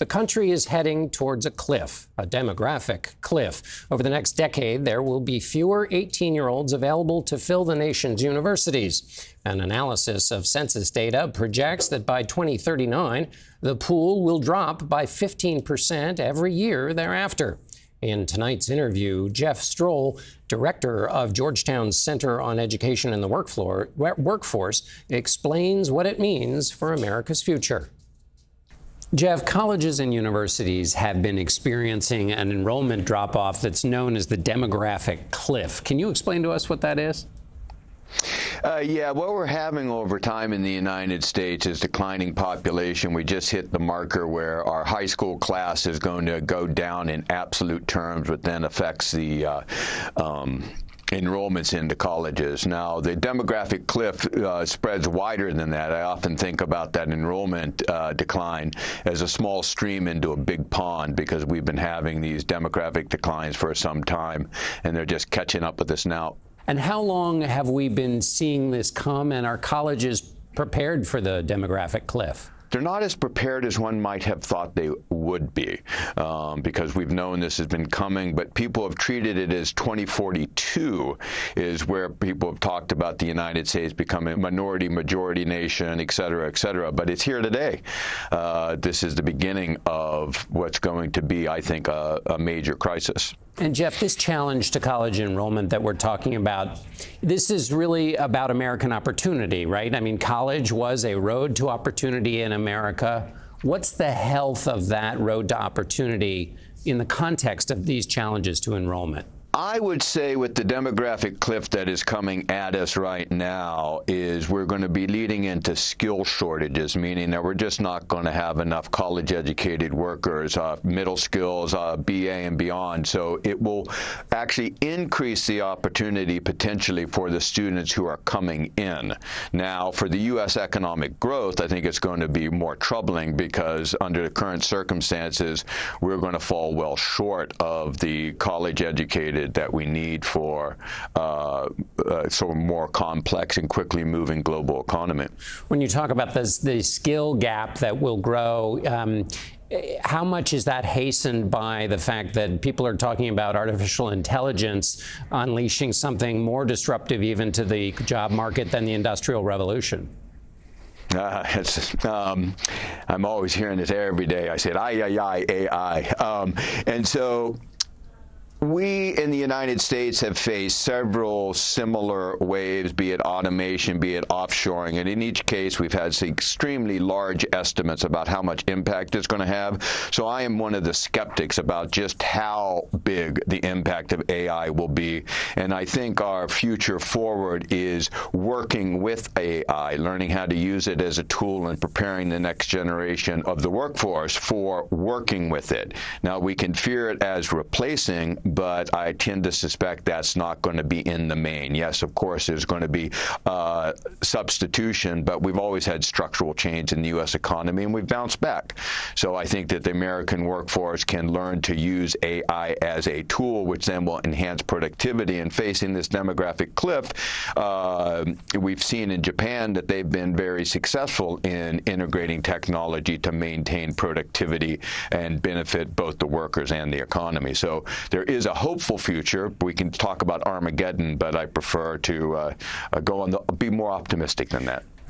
The country is heading towards a cliff, a demographic cliff. Over the next decade, there will be fewer 18-year-olds available to fill the nation's universities. An analysis of census data projects that by 2039, the pool will drop by 15% every year thereafter. In tonight's interview, Jeff Strohl, director of Georgetown's Center on Education and the Workforce, explains what it means for America's future. Jeff, colleges and universities have been experiencing an enrollment drop-off that's known as the demographic cliff. Can you explain to us what that is? Yeah, what we're having over time in the United States is declining population. We just hit the marker where our high school class is going to go down in absolute terms, which then affects the enrollments into colleges. Now, the demographic cliff spreads wider than that. I often think about that enrollment decline as a small stream into a big pond, because we've been having these demographic declines for some time, and they're just catching up with us now. And how long have we been seeing this come, and are colleges prepared for the demographic cliff? They're not as prepared as one might have thought they would be, because we've known this has been coming, but people have treated it as 2042 is where people have talked about the United States becoming a majority nation, et cetera, but it's here today. This is the beginning of what's going to be, I think, a major crisis. And Jeff, this challenge to college enrollment that we're talking about, this is really about American opportunity, right? I mean, college was a road to opportunity in America. What's the health of that road to opportunity in the context of these challenges to enrollment? I would say with the demographic cliff that is coming at us right now is we're going to be leading into skill shortages, meaning that we're just not going to have enough college-educated workers, middle skills, BA and beyond. So it will actually increase the opportunity potentially for the students who are coming in. Now, for the U.S. economic growth, I think it's going to be more troubling, because under the current circumstances, we're going to fall well short of the college-educated that we need for sort of more complex and quickly moving global economy. When you talk about the skill gap that will grow, how much is that hastened by the fact that people are talking about artificial intelligence unleashing something more disruptive even to the job market than the Industrial Revolution? I'm always hearing it every day. I said, AI. And so we in the United States have faced several similar waves, be it automation, be it offshoring, and in each case we've had extremely large estimates about how much impact it's going to have. So I am one of the skeptics about just how big the impact of AI will be, and I think our future forward is working with AI, learning how to use it as a tool and preparing the next generation of the workforce for working with it. Now, we can fear it as replacing, but I tend to suspect that's not going to be in the main. Yes, of course, there's going to be substitution, but we've always had structural change in the U.S. economy, and we've bounced back. So I think that the American workforce can learn to use AI as a tool, which then will enhance productivity. And facing this demographic cliff, we've seen in Japan that they've been very successful in integrating technology to maintain productivity and benefit both the workers and the economy. So there is a hopeful future. We can talk about Armageddon, but I prefer to be more optimistic than that.